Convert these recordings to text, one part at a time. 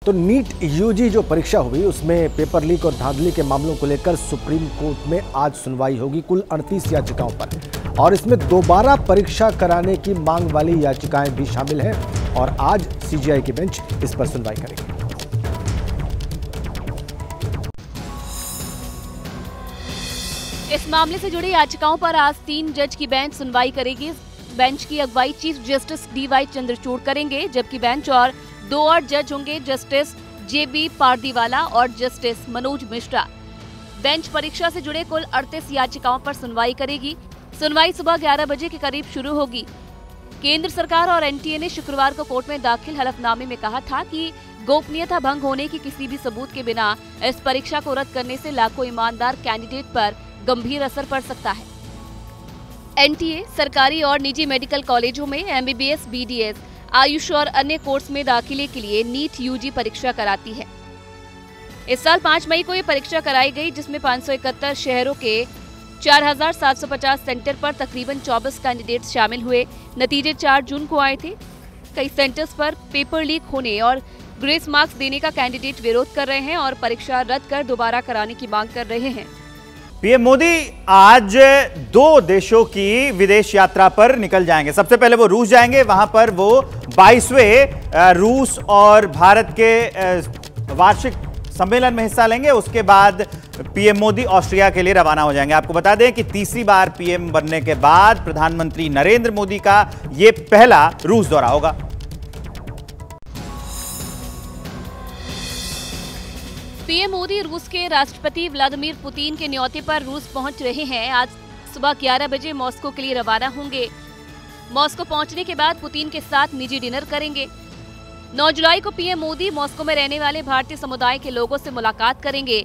तो NEET UG जो परीक्षा हुई उसमें पेपर लीक और धांधली के मामलों को लेकर सुप्रीम कोर्ट में आज सुनवाई होगी कुल 38 याचिकाओं पर, और इसमें दोबारा परीक्षा कराने की मांग वाली याचिकाएं भी शामिल हैं और आज सीजीआई की बेंच इस पर सुनवाई करेगी। इस मामले से जुड़ी याचिकाओं पर आज 3 जज की बेंच सुनवाई करेगी। बेंच की अगुवाई चीफ जस्टिस डीवाई चंद्रचूड़ करेंगे, जबकि बेंच और 2 और जज होंगे, जस्टिस जेबी पारदीवाला और जस्टिस मनोज मिश्रा। बेंच परीक्षा से जुड़े कुल 38 याचिकाओं पर सुनवाई करेगी। सुनवाई सुबह 11 बजे के करीब शुरू होगी। केंद्र सरकार और एनटीए ने शुक्रवार को कोर्ट में दाखिल हलफनामे में कहा था कि गोपनीयता भंग होने की किसी भी सबूत के बिना इस परीक्षा को रद्द करने से लाखों ईमानदार कैंडिडेट पर गंभीर असर पड़ सकता है। एनटीए सरकारी और निजी मेडिकल कॉलेजों में एमबीबीएस, बीडीएस, आयुष और अन्य कोर्स में दाखिले के लिए नीट यूजी परीक्षा कराती है। इस साल 5 मई को ये परीक्षा कराई गई, जिसमें 571 शहरों के 4750 सेंटर पर तकरीबन 24 कैंडिडेट शामिल हुए। नतीजे 4 जून को आए थे। कई सेंटर्स पर पेपर लीक होने और ग्रेस मार्क्स देने का कैंडिडेट विरोध कर रहे हैं और परीक्षा रद्द कर दोबारा कराने की मांग कर रहे हैं। पीएम मोदी आज 2 देशों की विदेश यात्रा पर निकल जाएंगे। सबसे पहले वो रूस जाएंगे, वहां पर वो 22वें रूस और भारत के वार्षिक सम्मेलन में हिस्सा लेंगे। उसके बाद पीएम मोदी ऑस्ट्रिया के लिए रवाना हो जाएंगे। आपको बता दें कि तीसरी बार पीएम बनने के बाद प्रधानमंत्री नरेंद्र मोदी का ये पहला रूस दौरा होगा। पीएम मोदी रूस के राष्ट्रपति व्लादिमीर पुतिन के न्योते पर रूस पहुंच रहे हैं। आज सुबह 11 बजे मॉस्को के लिए रवाना होंगे। मॉस्को पहुंचने के बाद पुतिन के साथ निजी डिनर करेंगे। 9 जुलाई को पीएम मोदी मॉस्को में रहने वाले भारतीय समुदाय के लोगों से मुलाकात करेंगे।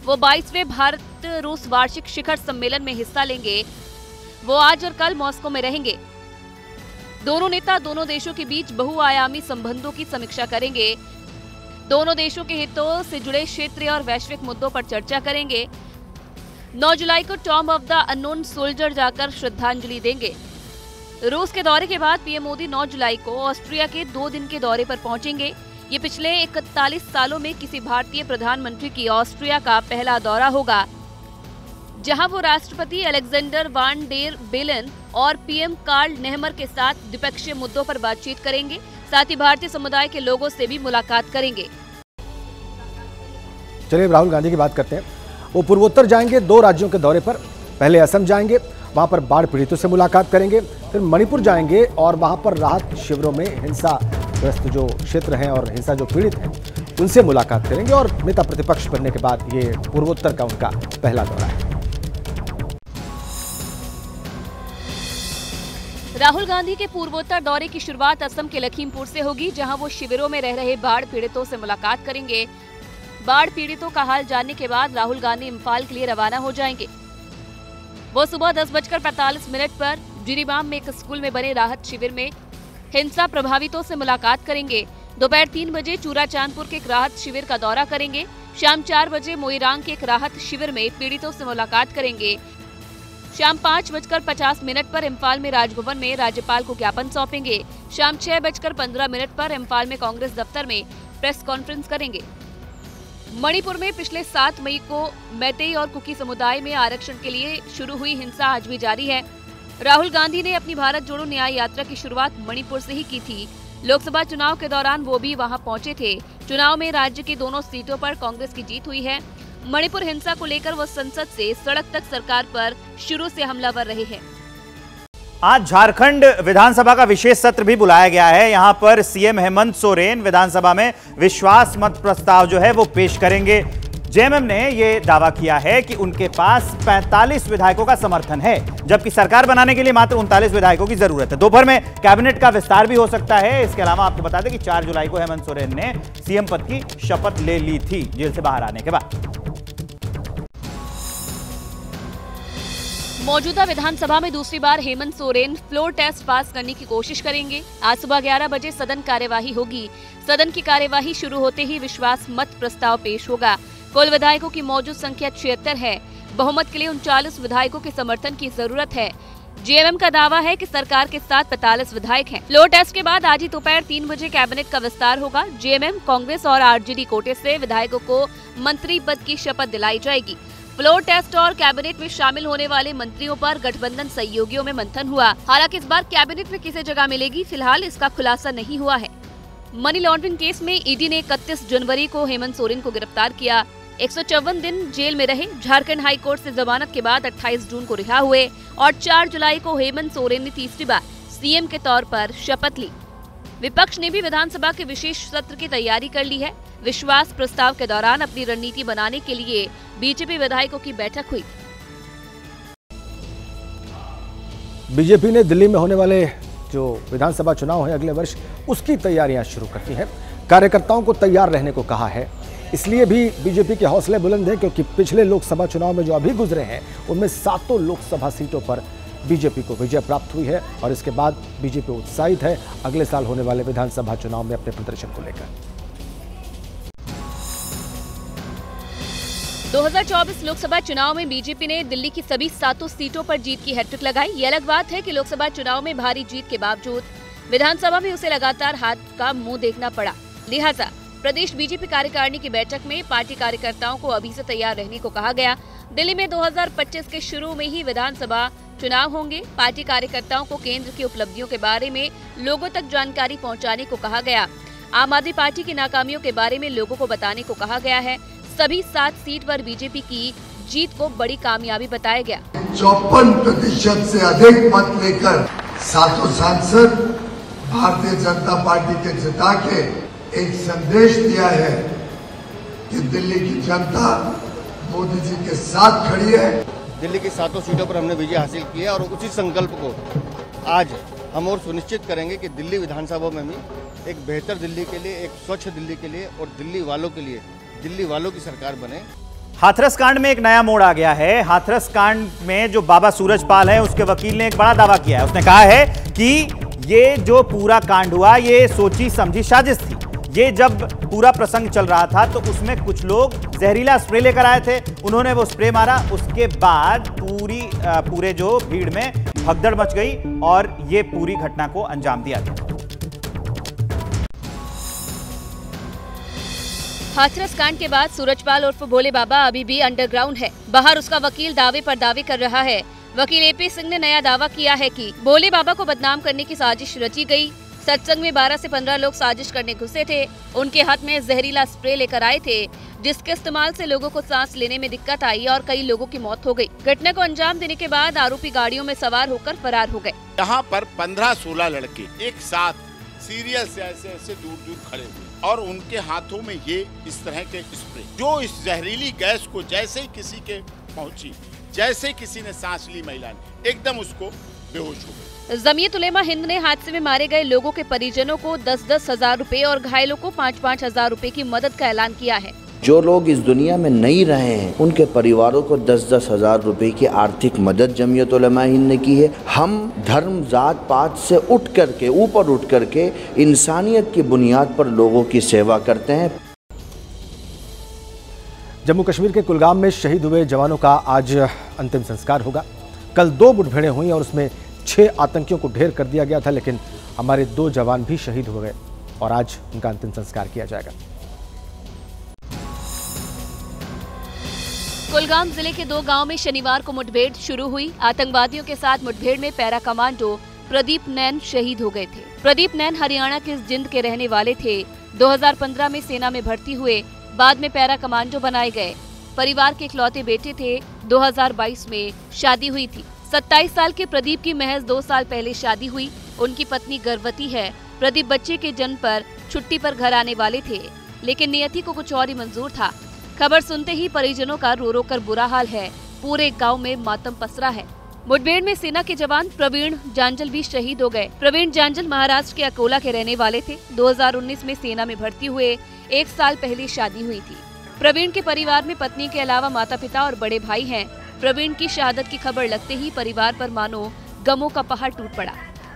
वो 22वें भारत रूस वार्षिक शिखर सम्मेलन में हिस्सा लेंगे। वो आज और कल मॉस्को में रहेंगे। दोनों नेता दोनों देशों के बीच बहुआयामी संबंधों की समीक्षा करेंगे। दोनों देशों के हितों से जुड़े क्षेत्रीय और वैश्विक मुद्दों पर चर्चा करेंगे। 9 जुलाई को Tom of the unknown soldier जाकर श्रद्धांजलि देंगे। रूस के दौरे के बाद पीएम मोदी 9 जुलाई को ऑस्ट्रिया के 2 दिन के दौरे पर पहुंचेंगे। ये पिछले 41 सालों में किसी भारतीय प्रधानमंत्री की ऑस्ट्रिया का पहला दौरा होगा, जहां वो राष्ट्रपति अलेक्जेंडर वान डेर बेलन और पीएम कार्ल नेहमर के साथ द्विपक्षीय मुद्दों पर बातचीत करेंगे। साथ ही भारतीय समुदाय के लोगों से भी मुलाकात करेंगे। चलिए राहुल गांधी की बात करते हैं। वो पूर्वोत्तर जाएंगे 2 राज्यों के दौरे पर। पहले असम जाएंगे, वहां पर बाढ़ पीड़ितों से मुलाकात करेंगे। फिर मणिपुर जाएंगे और वहां पर राहत शिविरों में हिंसाग्रस्त जो क्षेत्र हैं और हिंसा जो पीड़ित हैं उनसे मुलाकात करेंगे। और नेता प्रतिपक्ष बनने के बाद ये पूर्वोत्तर का उनका पहला दौरा है। राहुल गांधी के पूर्वोत्तर दौरे की शुरुआत असम के लखीमपुर से होगी, जहां वो शिविरों में रह रहे बाढ़ पीड़ितों से मुलाकात करेंगे। बाढ़ पीड़ितों का हाल जानने के बाद राहुल गांधी इम्फाल के लिए रवाना हो जाएंगे। वो सुबह 10:45 पर जिरीबाम में एक स्कूल में बने राहत शिविर में हिंसा प्रभावितों से मुलाकात करेंगे। दोपहर 3 बजे चूराचांदपुर के एक राहत शिविर का दौरा करेंगे। शाम 4 बजे मोइरांग के एक राहत शिविर में पीड़ितों से मुलाकात करेंगे। शाम 5:50 पर इम्फाल में राजभवन में राज्यपाल को ज्ञापन सौंपेंगे। शाम 6:15 पर इम्फाल में कांग्रेस दफ्तर में प्रेस कॉन्फ्रेंस करेंगे। मणिपुर में पिछले 7 मई को मैतेई और कुकी समुदाय में आरक्षण के लिए शुरू हुई हिंसा आज भी जारी है। राहुल गांधी ने अपनी भारत जोड़ो न्याय यात्रा की शुरुआत मणिपुर से ही की थी। लोकसभा चुनाव के दौरान वो भी वहां पहुंचे थे। चुनाव में राज्य की दोनों सीटों पर कांग्रेस की जीत हुई है। मणिपुर हिंसा को लेकर वो संसद से सड़क तक सरकार पर शुरू से हमलावर रहे हैं। आज झारखंड विधानसभा का विशेष सत्र भी बुलाया गया है। यहां पर सीएम हेमंत सोरेन विधानसभा में विश्वास मत प्रस्ताव जो है वो पेश करेंगे। जेएमएम ने ये दावा किया है कि उनके पास 45 विधायकों का समर्थन है, जबकि सरकार बनाने के लिए मात्र 39 विधायकों की जरूरत है। दोपहर में कैबिनेट का विस्तार भी हो सकता है। इसके अलावा आपको बता दें कि 4 जुलाई को हेमंत सोरेन ने सीएम पद की शपथ ले ली थी जेल से बाहर आने के बाद। मौजूदा विधानसभा में दूसरी बार Hemant Soren floor test pass करने की कोशिश करेंगे। आज सुबह 11 बजे सदन कार्यवाही होगी। सदन की कार्यवाही शुरू होते ही विश्वास मत प्रस्ताव पेश होगा। कुल विधायकों की मौजूद संख्या 76 है। बहुमत के लिए 39 विधायकों के समर्थन की जरूरत है। जेएमएम का दावा है कि सरकार के साथ 45 विधायक हैं। फ्लोर टेस्ट के बाद आज ही दोपहर 3 बजे कैबिनेट का विस्तार होगा। जेएमएम, कांग्रेस और आरजेडी कोटे से विधायकों को मंत्री पद की शपथ दिलाई जाएगी। फ्लोर टेस्ट और कैबिनेट में शामिल होने वाले मंत्रियों पर गठबंधन सहयोगियों में मंथन हुआ। हालांकि इस बार कैबिनेट में किसे जगह मिलेगी, फिलहाल इसका खुलासा नहीं हुआ है। मनी लॉन्ड्रिंग केस में ईडी ने 31 जनवरी को हेमंत सोरेन को गिरफ्तार किया। 154 दिन जेल में रहे। झारखंड हाई कोर्ट से जमानत के बाद 28 जून को रिहा हुए और 4 जुलाई को हेमंत सोरेन ने तीसरी बार सीएम के तौर पर शपथ ली। विपक्ष ने भी विधानसभा के विशेष सत्र की तैयारी कर ली है। विश्वास प्रस्ताव के दौरान अपनी रणनीति बनाने के लिए बीजेपी विधायकों की बैठक हुई। बीजेपी ने दिल्ली में होने वाले जो विधानसभा चुनाव है अगले वर्ष, उसकी तैयारियां शुरू कर दी है। कार्यकर्ताओं को तैयार रहने को कहा है। इसलिए भी बीजेपी के हौसले बुलंद हैं क्योंकि पिछले लोकसभा चुनाव में जो अभी गुजरे हैं उनमें 7 लोकसभा सीटों पर बीजेपी को विजय प्राप्त हुई है और इसके बाद बीजेपी उत्साहित है अगले साल होने वाले विधानसभा चुनाव में अपने प्रदर्शन को लेकर। 2024 लोकसभा चुनाव में बीजेपी ने दिल्ली की सभी 7 सीटों पर जीत की हैट्रिक लगाई। ये अलग बात है कि लोकसभा चुनाव में भारी जीत के बावजूद विधानसभा में उसे लगातार हार का मुंह देखना पड़ा। लिहाजा प्रदेश बीजेपी कार्यकारिणी की बैठक में पार्टी कार्यकर्ताओं को अभी से तैयार रहने को कहा गया। दिल्ली में 2025 के शुरू में ही विधानसभा चुनाव होंगे। पार्टी कार्यकर्ताओं को केंद्र की उपलब्धियों के बारे में लोगों तक जानकारी पहुंचाने को कहा गया। आम आदमी पार्टी की नाकामियों के बारे में लोगों को बताने को कहा गया है। सभी 7 सीट पर बीजेपी की जीत को बड़ी कामयाबी बताया गया। 54% से अधिक मत लेकर 7 सांसद भारतीय जनता पार्टी के जिता के एक संदेश दिया है कि दिल्ली की जनता मोदी जी के साथ खड़ी है। दिल्ली की 7 सीटों पर हमने विजय हासिल की है और उसी संकल्प को आज हम और सुनिश्चित करेंगे कि दिल्ली विधानसभा में भी एक बेहतर दिल्ली के लिए, एक स्वच्छ दिल्ली के लिए और दिल्ली वालों के लिए, दिल्ली वालों की सरकार बने। हाथरस कांड में एक नया मोड़ आ गया है। हाथरस कांड में जो बाबा सूरजपाल है उसके वकील ने एक बड़ा दावा किया है। उसने कहा है कि ये जो पूरा कांड हुआ ये सोची समझी साजिश थी। ये जब पूरा प्रसंग चल रहा था तो उसमें कुछ लोग जहरीला स्प्रे लेकर आए थे, उन्होंने वो स्प्रे मारा, उसके बाद पूरे जो भीड़ में भगदड़ मच गई और ये पूरी घटना को अंजाम दिया गया। हाथरस कांड के बाद सूरजपाल उर्फ भोले बाबा अभी भी अंडरग्राउंड है। बाहर उसका वकील दावे पर दावे कर रहा है। वकील एपी सिंह ने नया दावा किया है कि भोले बाबा को बदनाम करने की साजिश रची गई। सत्संग में 12 से 15 लोग साजिश करने घुसे थे। उनके हाथ में जहरीला स्प्रे लेकर आए थे, जिसके इस्तेमाल से लोगों को सांस लेने में दिक्कत आई और कई लोगों की मौत हो गई। घटना को अंजाम देने के बाद आरोपी गाड़ियों में सवार होकर फरार हो गए। यहाँ पर 15-16 लड़के एक साथ सीरियल से ऐसे दूर खड़े हुए और उनके हाथों में ये इस तरह के स्प्रे, जो इस जहरीली गैस को जैसे ही किसी के पहुंची, जैसे किसी ने सांस ली महिला ने, एकदम उसको बेहोश हो गई। जमीयत उलेमा हिंद ने हादसे में मारे गए लोगों के परिजनों को 10-10 हजार रुपए और घायलों को 5-5 हजार रुपए की मदद का ऐलान किया है। जो लोग इस दुनिया में नहीं रहे हैं उनके परिवारों को 10-10 हजार रुपए की आर्थिक मदद जमीयत उलेमा हिंद ने की है। हम धर्म, जात पात से ऊपर उठ करके इंसानियत की बुनियाद पर लोगों की सेवा करते हैं। जम्मू कश्मीर के कुलगाम में शहीद हुए जवानों का आज अंतिम संस्कार होगा। कल 2 मुठभेड़ें हुई और उसमें 6 आतंकियों को ढेर कर दिया गया था, लेकिन हमारे 2 जवान भी शहीद हो गए और आज उनका अंतिम संस्कार किया जाएगा। कुलगाम जिले के 2 गांव में शनिवार को मुठभेड़ शुरू हुई। आतंकवादियों के साथ मुठभेड़ में पैरा कमांडो प्रदीप नैन शहीद हो गए थे। प्रदीप नैन हरियाणा के जिंद के रहने वाले थे। 2015 में सेना में भर्ती हुए, बाद में पैरा कमांडो बनाए गए। परिवार के इकलौते बेटे थे। 2022 में शादी हुई थी। 27 साल के प्रदीप की महज 2 साल पहले शादी हुई। उनकी पत्नी गर्भवती है। प्रदीप बच्चे के जन्म पर छुट्टी पर घर आने वाले थे, लेकिन नियति को कुछ और ही मंजूर था। खबर सुनते ही परिजनों का रो रो कर बुरा हाल है। पूरे गांव में मातम पसरा है। मुठभेड़ में सेना के जवान प्रवीण जांजल भी शहीद हो गए। प्रवीण जांजल महाराष्ट्र के अकोला के रहने वाले थे। 2019 में सेना में भर्ती हुए। 1 साल पहले शादी हुई थी। प्रवीण के परिवार में पत्नी के अलावा माता पिता और बड़े भाई हैं। प्रवीण की शहादत की खबर लगते ही परिवार पर मानो गमों का पहाड़ टूट पड़ा।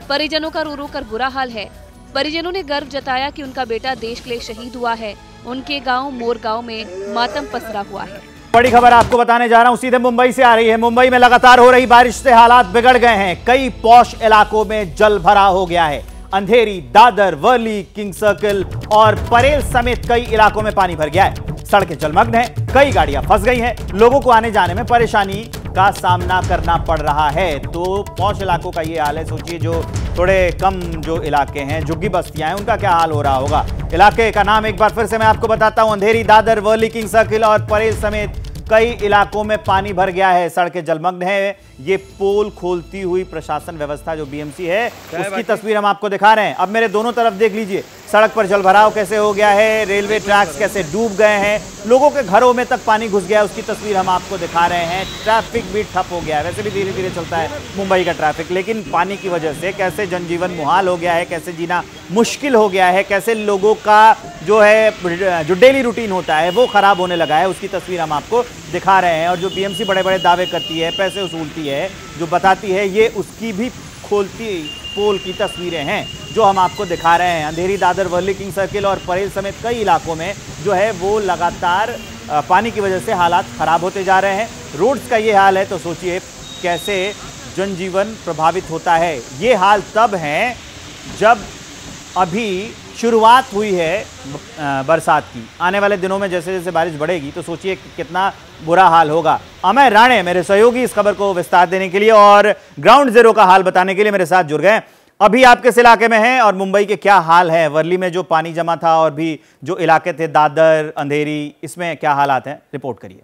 परिजनों का रो रो कर बुरा हाल है। परिजनों ने गर्व जताया कि उनका बेटा देश के लिए शहीद हुआ है। उनके गांव मोर गांव में मातम पसरा हुआ है। बड़ी खबर आपको बताने जा रहा हूं, सीधे मुंबई से आ रही है। मुंबई में लगातार हो रही बारिश से हालात बिगड़ गए हैं। कई पॉश इलाकों में जल भराव हो गया है। अंधेरी, दादर, वर्ली, किंग सर्कल और परेल समेत कई इलाकों में पानी भर गया है। सड़कें जलमग्न हैं, कई गाड़ियां फंस गई हैं, लोगों को आने जाने में परेशानी का सामना करना पड़ रहा है। तो पॉश इलाकों का ये हाल है। सोचिए जो थोड़े कम जो इलाके हैं, झुग्गी बस्तियां हैं, उनका क्या हाल हो रहा होगा। इलाके का नाम एक बार फिर से मैं आपको बताता हूं, अंधेरी, दादर, वर्ली, किंग सर्कल और परेल समेत कई इलाकों में पानी भर गया है। सड़कें जलमग्न है। ये पोल खोलती हुई प्रशासन व्यवस्था जो बीएमसी है, उसकी तस्वीर हम आपको दिखा रहे हैं। अब मेरे दोनों तरफ देख लीजिए, सड़क पर जलभराव कैसे हो गया है, रेलवे ट्रैक्स कैसे डूब गए हैं, लोगों के घरों में तक पानी घुस गया है, उसकी तस्वीर हम आपको दिखा रहे हैं। ट्रैफिक भी ठप हो गया है। वैसे भी धीरे धीरे चलता है मुंबई का ट्रैफिक, लेकिन पानी की वजह से कैसे जनजीवन मुहाल हो गया है, कैसे जीना मुश्किल हो गया है, कैसे लोगों का जो है जो डेली रूटीन होता है वो खराब होने लगा है, उसकी तस्वीर हम आपको दिखा रहे हैं। और जो बीएमसी बड़े बड़े दावे करती है, पैसे वसूलती है, जो बताती है, ये उसकी भी खोलती पोल की तस्वीरें हैं जो हम आपको दिखा रहे हैं। अंधेरी, दादर, वर्ली, किंग सर्किल और परेल समेत कई इलाकों में जो है वो लगातार पानी की वजह से हालात खराब होते जा रहे हैं। रोड्स का ये हाल है तो सोचिए कैसे जनजीवन प्रभावित होता है। ये हाल तब है जब अभी शुरुआत हुई है बरसात की। आने वाले दिनों में जैसे जैसे बारिश बढ़ेगी तो सोचिए कितना बुरा हाल होगा। अमय राणे मेरे सहयोगी इस खबर को विस्तार देने के लिए और ग्राउंड जीरो का हाल बताने के लिए मेरे साथ जुड़ गए। अभी आप किस इलाके में हैं और मुंबई के क्या हाल है? वर्ली में जो पानी जमा था और भी जो इलाके थे दादर, अंधेरी, इसमें क्या हालात हैं? रिपोर्ट करिए।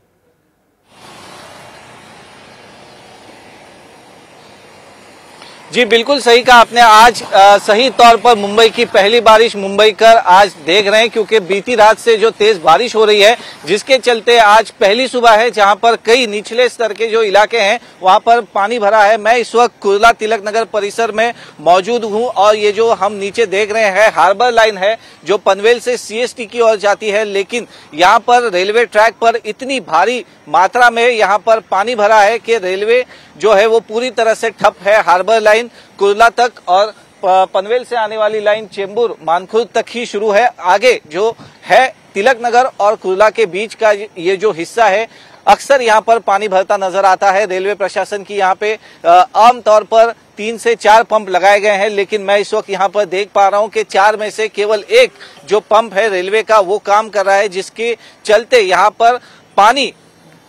जी बिल्कुल सही कहा आपने। आज सही तौर पर मुंबई की पहली बारिश मुंबई कर आज देख रहे हैं, क्योंकि बीती रात से जो तेज बारिश हो रही है जिसके चलते आज पहली सुबह है जहां पर कई निचले स्तर के जो इलाके हैं वहां पर पानी भरा है। मैं इस वक्त कुर्ला तिलक नगर परिसर में मौजूद हूं और ये जो हम नीचे देख रहे हैं हार्बर लाइन है जो पनवेल से सीएसटी की ओर जाती है, लेकिन यहाँ पर रेलवे ट्रैक पर इतनी भारी मात्रा में यहाँ पर पानी भरा है कि रेलवे जो है वो पूरी तरह से ठप है। हार्बर लाइन कुर्ला तक और पनवेल से आने वाली लाइन चेंबूर मानखुर्द तक ही शुरू है। आगे जो है तिलक नगर और कुर्ला के बीच का ये जो हिस्सा है अक्सर यहाँ पर पानी भरता नजर आता है। रेलवे प्रशासन की यहाँ पे आमतौर पर 3 से 4 पंप लगाए गए हैं, लेकिन मैं इस वक्त यहाँ पर देख पा रहा हूँ कि 4 में से केवल एक जो पंप है रेलवे का वो काम कर रहा है, जिसके चलते यहाँ पर पानी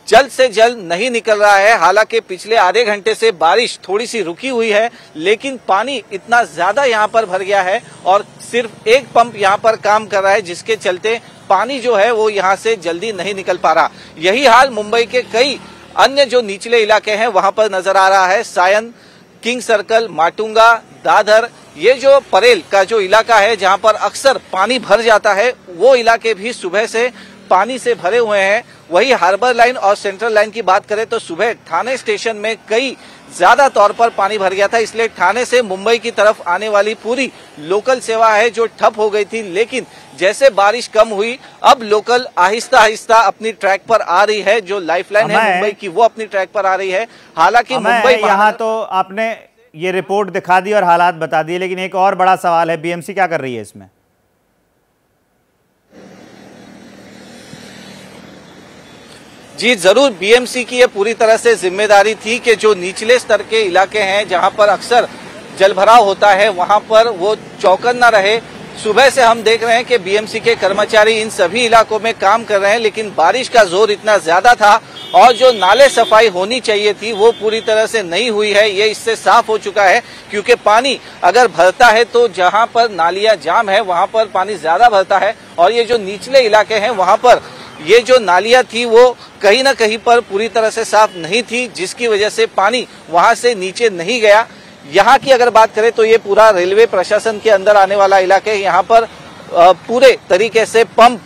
जल्द से जल्द नहीं निकल रहा है। हालांकि पिछले आधे घंटे से बारिश थोड़ी सी रुकी हुई है, लेकिन पानी इतना ज्यादा यहाँ पर भर गया है और सिर्फ एक पंप यहाँ पर काम कर रहा है, जिसके चलते पानी जो है वो यहाँ से जल्दी नहीं निकल पा रहा। यही हाल मुंबई के कई अन्य जो निचले इलाके हैं वहां पर नजर आ रहा है। सायन, किंग सर्कल, माटुंगा, दादर, ये जो परेल का जो इलाका है जहां पर अक्सर पानी भर जाता है, वो इलाके भी सुबह से पानी से भरे हुए हैं। वही हार्बर लाइन और सेंट्रल लाइन की बात करें तो सुबह ठाणे स्टेशन में कई ज्यादा तौर पर पानी भर गया था, इसलिए ठाणे से मुंबई की तरफ आने वाली पूरी लोकल सेवा है जो ठप हो गई थी। लेकिन जैसे बारिश कम हुई अब लोकल आहिस्ता आहिस्ता अपनी ट्रैक पर आ रही है। जो लाइफलाइन है मुंबई की वो अपनी ट्रैक पर आ रही है। हालांकि मुंबई यहाँ तो आपने ये रिपोर्ट दिखा दी और हालात बता दिए, लेकिन एक और बड़ा सवाल है, बीएमसी क्या कर रही है इसमें? जी जरूर, बीएमसी की ये पूरी तरह से जिम्मेदारी थी कि जो निचले स्तर के इलाके हैं जहां पर अक्सर जलभराव होता है वहां पर वो चौकन्ना रहे। सुबह से हम देख रहे हैं कि बीएमसी के कर्मचारी इन सभी इलाकों में काम कर रहे हैं, लेकिन बारिश का जोर इतना ज्यादा था और जो नाले सफाई होनी चाहिए थी वो पूरी तरह से नहीं हुई है। ये इससे साफ हो चुका है, क्योंकि पानी अगर भरता है तो जहां पर नालियां जाम है वहां पर पानी ज्यादा भरता है, और ये जो निचले इलाके हैं वहां पर ये जो नालियां थी वो कहीं ना कहीं पर पूरी तरह से साफ नहीं थी, जिसकी वजह से पानी वहां से नीचे नहीं गया। यहाँ की अगर बात करें तो ये पूरा रेलवे प्रशासन के अंदर आने वाला इलाका है। यहाँ पर पूरे तरीके से पंप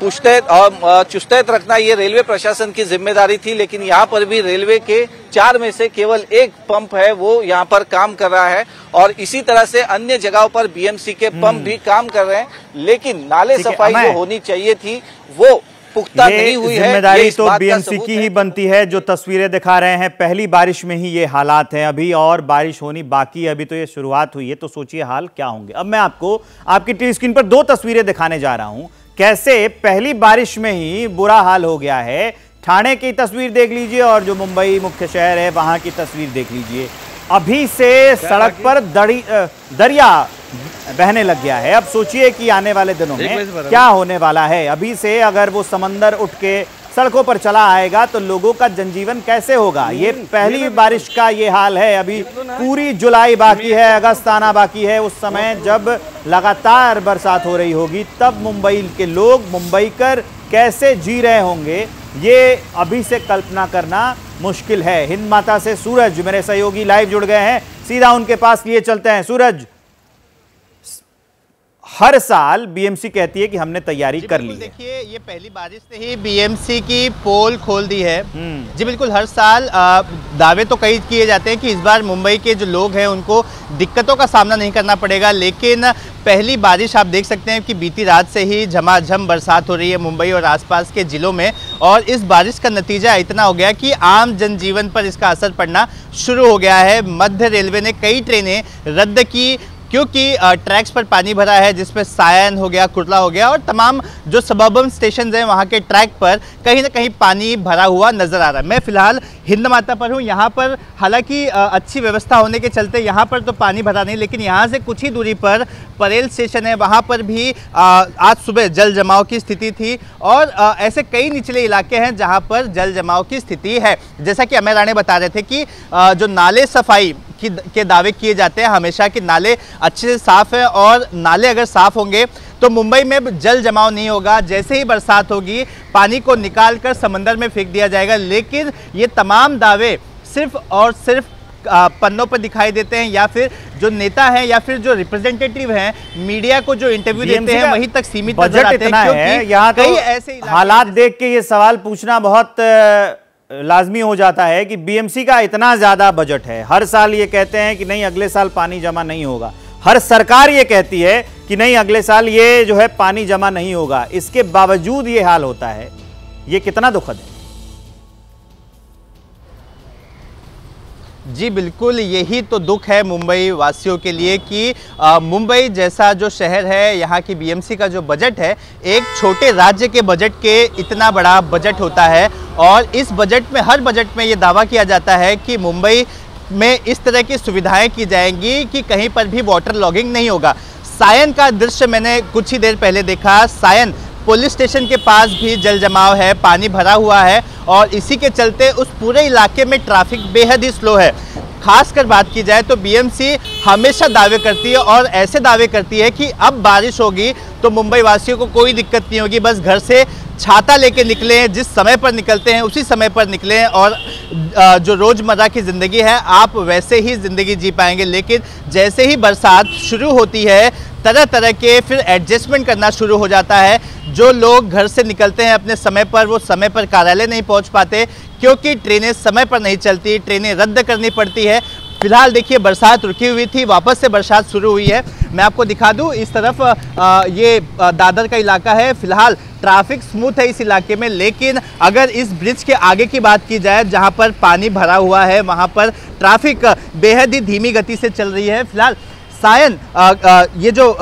पुश्तैद और चुस्तैद रखना ये रेलवे प्रशासन की जिम्मेदारी थी, लेकिन यहाँ पर भी रेलवे के 4 में से केवल एक पंप है वो यहाँ पर काम कर रहा है, और इसी तरह से अन्य जगहों पर बीएमसी के पंप भी काम कर रहे हैं, लेकिन नाले सफाई जो होनी चाहिए थी वो पुख्ता नहीं हुई है। जिम्मेदारी तो बीएमसी की ही बनती है। जो तस्वीरें दिखा रहे हैं पहली बारिश में ही ये हालात हैं, अभी और बारिश होनी बाकी है, अभी तो ये शुरुआत हुई है, तो सोचिए हाल क्या होंगे। अब मैं आपको आपकी टीवी स्क्रीन पर 2 तस्वीरें दिखाने जा रहा हूं, कैसे पहली बारिश में ही बुरा हाल हो गया है, ठाणे की तस्वीर देख लीजिए और जो मुंबई मुख्य शहर है वहां की तस्वीर देख लीजिए। अभी से सड़क पर दरिया बहने लग गया है। अब सोचिए कि आने वाले दिनों में क्या होने वाला है। अभी से अगर वो समंदर उठ के सड़कों पर चला आएगा तो लोगों का जनजीवन कैसे होगा। ये पहली बारिश का ये हाल है। अभी पूरी जुलाई बाकी है, अगस्त आना बाकी है। उस समय जब लगातार बरसात हो रही होगी तब मुंबई के लोग, मुंबईकर कैसे जी रहे होंगे, ये अभी से कल्पना करना मुश्किल है। हिंद माता से सूरज मेरे सहयोगी लाइव जुड़ गए हैं, सीधा उनके पास लिए चलते हैं। सूरज, हर साल बीएमसी कहती है कि हमने तैयारी कर ली है। देखिए, ये पहली बारिश से ही बीएमसी की पोल खोल दी है। जी बिल्कुल, हर साल दावे तो कई किए जाते हैं कि इस बार मुंबई के जो लोग हैं उनको दिक्कतों का सामना नहीं करना पड़ेगा, लेकिन पहली बारिश आप देख सकते हैं कि बीती रात से ही झमाझम बरसात हो रही है मुंबई और आसपास के जिलों में, और इस बारिश का नतीजा इतना हो गया कि आम जनजीवन पर इसका असर पड़ना शुरू हो गया है। मध्य रेलवे ने कई ट्रेनें रद्द की क्योंकि ट्रैक्स पर पानी भरा है, जिसमें सायन हो गया, कुर्ला हो गया, और तमाम जो सबर्बन स्टेशन हैं वहाँ के ट्रैक पर कहीं ना कहीं पानी भरा हुआ नजर आ रहा है। मैं फिलहाल हिंद माता पर हूँ। यहाँ पर हालांकि अच्छी व्यवस्था होने के चलते यहाँ पर तो पानी भरा नहीं, लेकिन यहाँ से कुछ ही दूरी पर परेल स्टेशन है, वहाँ पर भी आज सुबह जल जमाव की स्थिति थी, और ऐसे कई निचले इलाके हैं जहाँ पर जल जमाव की स्थिति है। जैसा कि अमर राणे बता रहे थे कि जो नाले सफाई के दावे किए जाते हैं हमेशा कि नाले अच्छे से साफ है, और नाले अगर साफ होंगे तो मुंबई में जल जमाव नहीं होगा। जैसे ही बरसात होगी पानी को निकालकर समंदर में फेंक दिया जाएगा, लेकिन ये तमाम दावे सिर्फ और सिर्फ पन्नों पर दिखाई देते हैं, या फिर जो नेता हैं या फिर जो रिप्रेजेंटेटिव हैं मीडिया को जो इंटरव्यू देते हैं वहीं तक सीमित नजर आते हैं। क्योंकि यहाँ कई ऐसे हालात देख के ये सवाल पूछना बहुत लाजमी हो जाता है कि बीएमसी का इतना ज्यादा बजट है। हर साल ये कहते हैं कि नहीं अगले साल पानी जमा नहीं होगा, हर सरकार ये कहती है कि नहीं अगले साल ये जो है पानी जमा नहीं होगा, इसके बावजूद ये हाल होता है। ये कितना दुखद है। जी बिल्कुल, यही तो दुख है मुंबई वासियों के लिए कि मुंबई जैसा जो शहर है, यहाँ की बीएमसी का जो बजट है, एक छोटे राज्य के बजट के इतना बड़ा बजट होता है, और इस बजट में, हर बजट में ये दावा किया जाता है कि मुंबई में इस तरह की सुविधाएं की जाएंगी कि कहीं पर भी वाटर लॉगिंग नहीं होगा। सायन का दृश्य मैंने कुछ ही देर पहले देखा। सायन पुलिस स्टेशन के पास भी जल जमाव है, पानी भरा हुआ है, और इसी के चलते उस पूरे इलाके में ट्रैफिक बेहद ही स्लो है। खासकर बात की जाए तो बीएमसी हमेशा दावे करती है, और ऐसे दावे करती है कि अब बारिश होगी तो मुंबई वासियों को कोई दिक्कत नहीं होगी, बस घर से छाता लेके निकले, जिस समय पर निकलते हैं उसी समय पर निकलें, और जो रोज़मर्रा की ज़िंदगी है आप वैसे ही ज़िंदगी जी पाएंगे। लेकिन जैसे ही बरसात शुरू होती है तरह तरह के फिर एडजस्टमेंट करना शुरू हो जाता है। जो लोग घर से निकलते हैं अपने समय पर, वो समय पर कार्यालय नहीं पहुंच पाते क्योंकि ट्रेनें समय पर नहीं चलती, ट्रेनें रद्द करनी पड़ती है। फिलहाल देखिए, बरसात रुकी हुई थी, वापस से बरसात शुरू हुई है। मैं आपको दिखा दूं, इस तरफ ये दादर का इलाका है। फिलहाल ट्रैफिक स्मूथ है इस इलाके में, लेकिन अगर इस ब्रिज के आगे की बात की जाए जहां पर पानी भरा हुआ है, वहां पर ट्रैफिक बेहद ही धीमी गति से चल रही है। फिलहाल सायन ये जो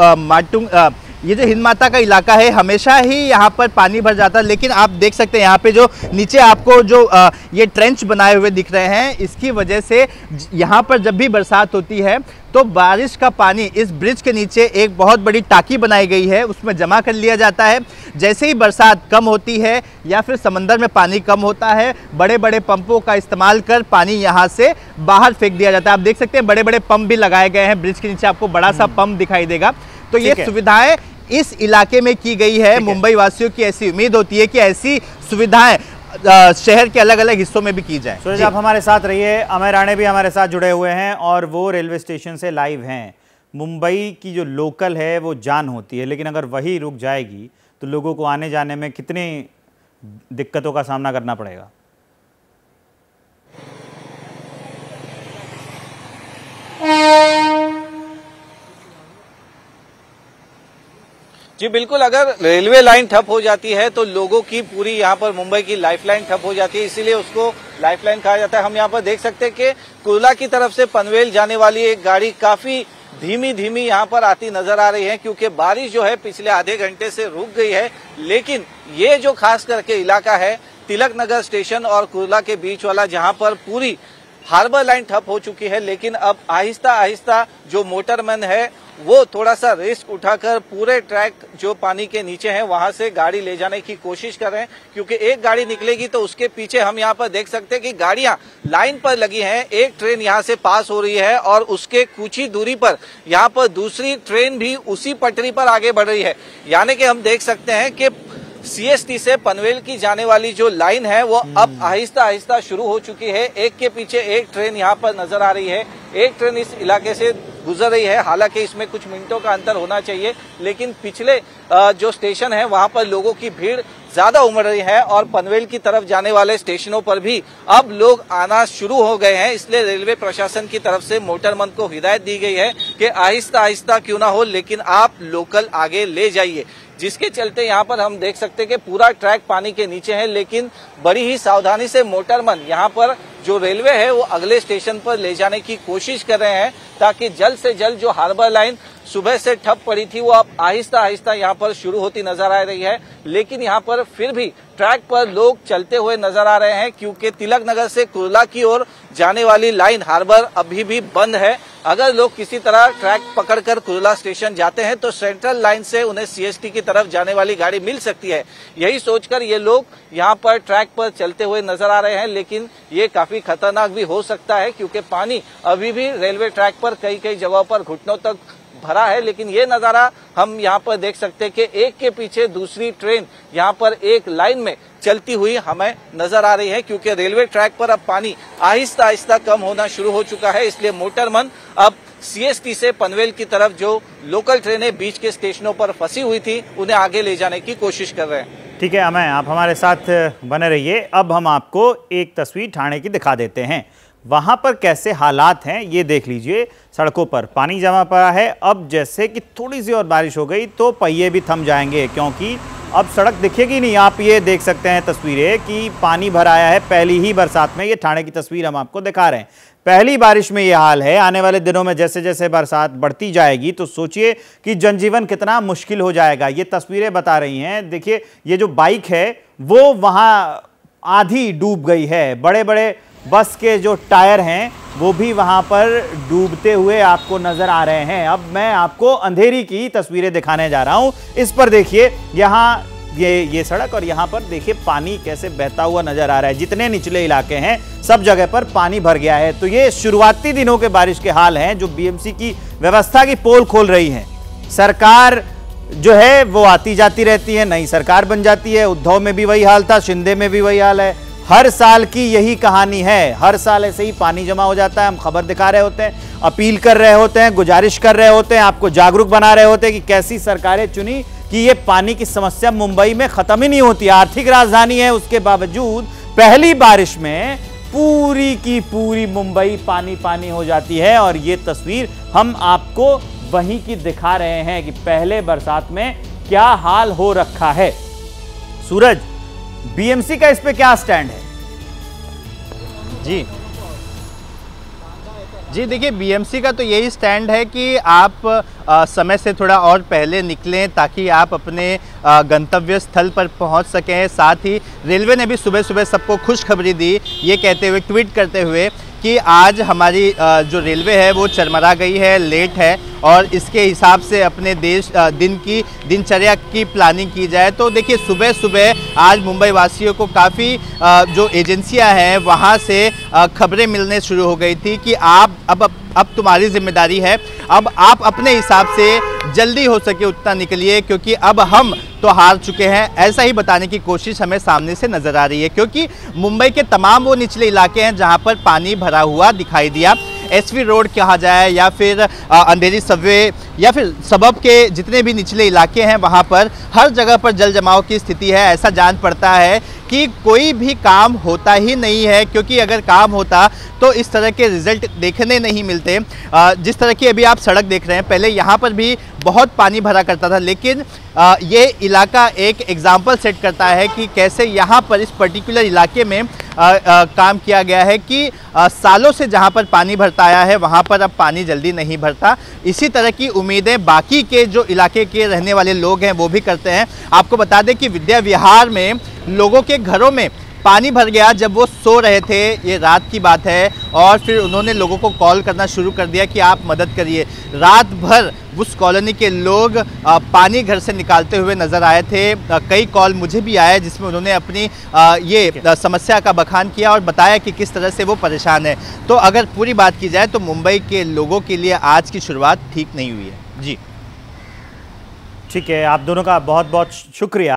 हिंद माता का इलाका है, हमेशा ही यहाँ पर पानी भर जाता है, लेकिन आप देख सकते हैं यहाँ पे जो नीचे आपको जो ये ट्रेंच बनाए हुए दिख रहे हैं, इसकी वजह से यहाँ पर जब भी बरसात होती है तो बारिश का पानी इस ब्रिज के नीचे एक बहुत बड़ी टाकी बनाई गई है, उसमें जमा कर लिया जाता है। जैसे ही बरसात कम होती है या फिर समंदर में पानी कम होता है, बड़े बड़े पंपों का इस्तेमाल कर पानी यहाँ से बाहर फेंक दिया जाता है। आप देख सकते हैं बड़े बड़े पंप भी लगाए गए हैं, ब्रिज के नीचे आपको बड़ा सा पंप दिखाई देगा। तो ये सुविधाएं इस इलाके में की गई है। मुंबई वासियों की ऐसी उम्मीद होती है कि ऐसी सुविधाएं शहर के अलग अलग हिस्सों में भी की जाए। सूरज, आप हमारे साथ रहिए। अमर राणे भी हमारे साथ जुड़े हुए हैं और वो रेलवे स्टेशन से लाइव हैं। मुंबई की जो लोकल है वो जान होती है, लेकिन अगर वही रुक जाएगी तो लोगों को आने जाने में कितनी दिक्कतों का सामना करना पड़ेगा। जी बिल्कुल, अगर रेलवे लाइन ठप हो जाती है तो लोगों की पूरी यहाँ पर मुंबई की लाइफलाइन ठप हो जाती है, इसीलिए उसको लाइफलाइन कहा जाता है। हम यहाँ पर देख सकते हैं कि कुर्ला की तरफ से पनवेल जाने वाली एक गाड़ी काफी धीमी धीमी यहाँ पर आती नजर आ रही है, क्योंकि बारिश जो है पिछले आधे घंटे से रुक गई है। लेकिन ये जो खास करके इलाका है तिलक नगर स्टेशन और कुर्ला के बीच वाला जहां पर पूरी हार्बर लाइन ठप हो चुकी है, लेकिन अब आहिस्ता आहिस्ता जो मोटरमैन है वो थोड़ा सा रिस्क उठाकर पूरे ट्रैक जो पानी के नीचे है वहां से गाड़ी ले जाने की कोशिश कर रहे हैं, क्योंकि एक गाड़ी निकलेगी तो उसके पीछे हम यहां पर देख सकते हैं कि गाड़ियां लाइन पर लगी हैं। एक ट्रेन यहां से पास हो रही है और उसके कुछ ही दूरी पर यहां पर दूसरी ट्रेन भी उसी पटरी पर आगे बढ़ रही है। यानी कि हम देख सकते हैं कि सीएसटी से पनवेल की जाने वाली जो लाइन है वो अब आहिस्ता आहिस्ता शुरू हो चुकी है। एक के पीछे एक ट्रेन यहाँ पर नजर आ रही है। एक ट्रेन इस इलाके से गुजर रही है, हालांकि इसमें कुछ मिनटों का अंतर होना चाहिए, लेकिन पिछले जो स्टेशन है वहां पर लोगों की भीड़ ज्यादा उमड़ रही है और पनवेल की तरफ जाने वाले स्टेशनों पर भी अब लोग आना शुरू हो गए हैं। इसलिए रेलवे प्रशासन की तरफ से मोटरमैन को हिदायत दी गई है कि आहिस्ता आहिस्ता क्यों ना हो, लेकिन आप लोकल आगे ले जाइए, जिसके चलते यहाँ पर हम देख सकते हैं कि पूरा ट्रैक पानी के नीचे है, लेकिन बड़ी ही सावधानी से मोटरमैन यहाँ पर जो रेलवे है वो अगले स्टेशन पर ले जाने की कोशिश कर रहे हैं, ताकि जल्द से जल्द जो हार्बर लाइन सुबह से ठप पड़ी थी वो अब आहिस्ता आहिस्ता यहाँ पर शुरू होती नजर आ रही है। लेकिन यहाँ पर फिर भी ट्रैक पर लोग चलते हुए नजर आ रहे हैं, क्योंकि तिलक नगर से कुर्ला की ओर जाने वाली लाइन हार्बर अभी भी बंद है। अगर लोग किसी तरह ट्रैक पकड़कर कुर्ला स्टेशन जाते हैं तो सेंट्रल लाइन से उन्हें सीएसटी की तरफ जाने वाली गाड़ी मिल सकती है। यही सोचकर ये लोग यहाँ पर ट्रैक पर चलते हुए नजर आ रहे हैं, लेकिन ये काफी खतरनाक भी हो सकता है, क्योंकि पानी अभी भी रेलवे ट्रैक पर कई कई जगहों पर घुटनों तक भरा है। लेकिन ये नजारा हम यहाँ पर देख सकते हैं कि एक के पीछे दूसरी ट्रेन यहाँ पर एक लाइन में चलती हुई हमें नजर आ रही है, क्योंकि रेलवे ट्रैक पर अब पानी आहिस्ता आहिस्ता कम होना शुरू हो चुका है। इसलिए मोटरमैन अब सीएसटी से पनवेल की तरफ जो लोकल ट्रेनें बीच के स्टेशनों पर फंसी हुई थी उन्हें आगे ले जाने की कोशिश कर रहे हैं। ठीक है अमय, आप हमारे साथ बने रहिए। अब हम आपको एक तस्वीर ठाणे की दिखा देते हैं। वहां पर कैसे हालात हैं ये देख लीजिए। सड़कों पर पानी जमा पड़ा है। अब जैसे कि थोड़ी सी और बारिश हो गई तो पहिए भी थम जाएंगे, क्योंकि अब सड़क दिखेगी नहीं। आप ये देख सकते हैं तस्वीरें कि पानी भर आया है पहली ही बरसात में। ये ठाणे की तस्वीर हम आपको दिखा रहे हैं। पहली बारिश में ये हाल है। आने वाले दिनों में जैसे जैसे बरसात बढ़ती जाएगी तो सोचिए कि जनजीवन कितना मुश्किल हो जाएगा। ये तस्वीरें बता रही हैं। देखिए ये जो बाइक है वो वहां आधी डूब गई है। बड़े बड़े बस के जो टायर हैं वो भी वहां पर डूबते हुए आपको नजर आ रहे हैं। अब मैं आपको अंधेरी की तस्वीरें दिखाने जा रहा हूं। इस पर देखिए, यहाँ ये सड़क और यहाँ पर देखिए पानी कैसे बहता हुआ नजर आ रहा है। जितने निचले इलाके हैं सब जगह पर पानी भर गया है। तो ये शुरुआती दिनों के बारिश के हाल हैं जो बीएमसी की व्यवस्था की पोल खोल रही है। सरकार जो है वो आती जाती रहती है, नई सरकार बन जाती है। उद्धव में भी वही हाल था, शिंदे में भी वही हाल है। हर साल की यही कहानी है। हर साल ऐसे ही पानी जमा हो जाता है। हम खबर दिखा रहे होते हैं, अपील कर रहे होते हैं, गुजारिश कर रहे होते हैं, आपको जागरूक बना रहे होते हैं कि कैसी सरकारें चुनी कि ये पानी की समस्या मुंबई में खत्म ही नहीं होती। आर्थिक राजधानी है, उसके बावजूद पहली बारिश में पूरी की पूरी मुंबई पानी पानी हो जाती है। और ये तस्वीर हम आपको वहीं की दिखा रहे हैं कि पहले बरसात में क्या हाल हो रखा है। सूरज, बीएमसी का इस पे क्या स्टैंड है? जी देखिए, बीएमसी का तो यही स्टैंड है कि आप समय से थोड़ा और पहले निकलें ताकि आप अपने गंतव्य स्थल पर पहुंच सकें। साथ ही रेलवे ने भी सुबह सुबह सबको खुशखबरी दी, ये कहते हुए, ट्वीट करते हुए कि आज हमारी जो रेलवे है वो चरमरा गई है, लेट है, और इसके हिसाब से अपने दिन की दिनचर्या की प्लानिंग की जाए। तो देखिए सुबह सुबह आज मुंबई वासियों को काफ़ी जो एजेंसियां हैं वहां से खबरें मिलने शुरू हो गई थी कि आप अब तुम्हारी जिम्मेदारी है, अब आप अपने हिसाब से जल्दी हो सके उतना निकलिए, क्योंकि अब हम तो हार चुके हैं। ऐसा ही बताने की कोशिश हमें सामने से नज़र आ रही है, क्योंकि मुंबई के तमाम वो निचले इलाके हैं जहां पर पानी भरा हुआ दिखाई दिया। एसवी रोड कहा जाए या फिर अंधेरी सबवे या फिर सबब के जितने भी निचले इलाके हैं वहां पर हर जगह पर जल जमाव की स्थिति है। ऐसा जान पड़ता है कि कोई भी काम होता ही नहीं है, क्योंकि अगर काम होता तो इस तरह के रिजल्ट देखने नहीं मिलते। जिस तरह की अभी आप सड़क देख रहे हैं, पहले यहाँ पर भी बहुत पानी भरा करता था, लेकिन ये इलाका एक एग्जाम्पल सेट करता है कि कैसे यहाँ पर इस पर्टिकुलर इलाके में काम किया गया है कि सालों से जहाँ पर पानी भरता आया है वहाँ पर अब पानी जल्दी नहीं भरता। इसी तरह की उम्मीदें बाकी के जो इलाके के रहने वाले लोग हैं वो भी करते हैं। आपको बता दें कि विद्या विहार में लोगों के घरों में पानी भर गया जब वो सो रहे थे, ये रात की बात है, और फिर उन्होंने लोगों को कॉल करना शुरू कर दिया कि आप मदद करिए। रात भर उस कॉलोनी के लोग पानी घर से निकालते हुए नजर आए थे। कई कॉल मुझे भी आए जिसमें उन्होंने अपनी ये समस्या का बखान किया और बताया कि किस तरह से वो परेशान है। तो अगर पूरी बात की जाए तो मुंबई के लोगों के लिए आज की शुरुआत ठीक नहीं हुई है। जी ठीक है, आप दोनों का बहुत बहुत शुक्रिया।